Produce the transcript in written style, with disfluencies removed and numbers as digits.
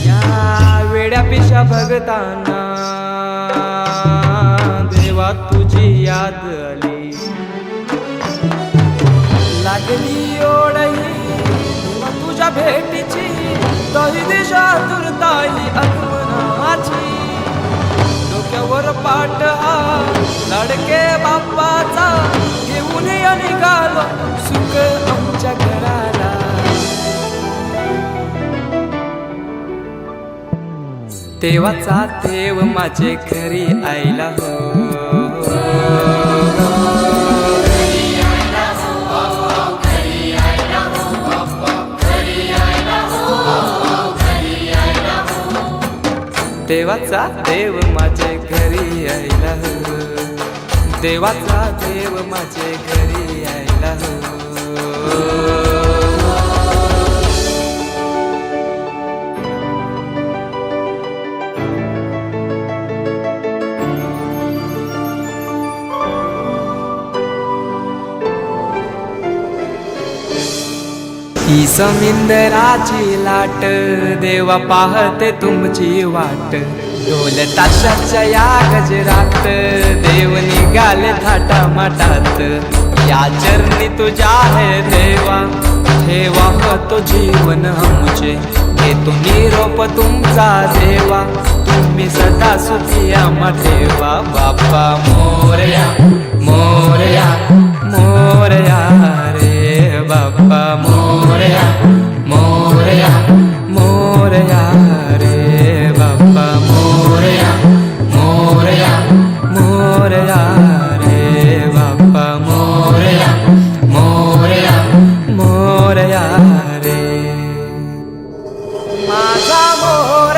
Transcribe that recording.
या वेड्या पिशा भगतांना देवा तुझी याद आली, लागली ओढही देवा तुझ्या भेटीची, तही दिशा दुर्ताई आगमनाची. डोक्यावर पाट हा लाडके बाप्पाचा, घेऊन या निघालो सुख आमच्या घराला. देवाचा देव माझे घरी आयला हो, देवाचा देव माझे घरी आयला हो, देवाचा देव माझे घरी आयला हो. ही समिंदराची लाट देवा पाहते तुमची वाट, ढोल ताशाच्या या गजरात देव निघाले थाटा माटात. या चरणी तुझ्या आहे देवा, ठेवा तो जीवन आमचे, घेतो निरोप तुमचा देवा, तुम्ही सदा सुखी आम्हा ठेवा. बाप्पा मोरया मोरया मोरया रे बाप्पा मोरया मोरया मोरया रे बाप्पा मोरया मोरया मोरया रे बाप्पा मोरया मोरया मोरया रे माझा मोर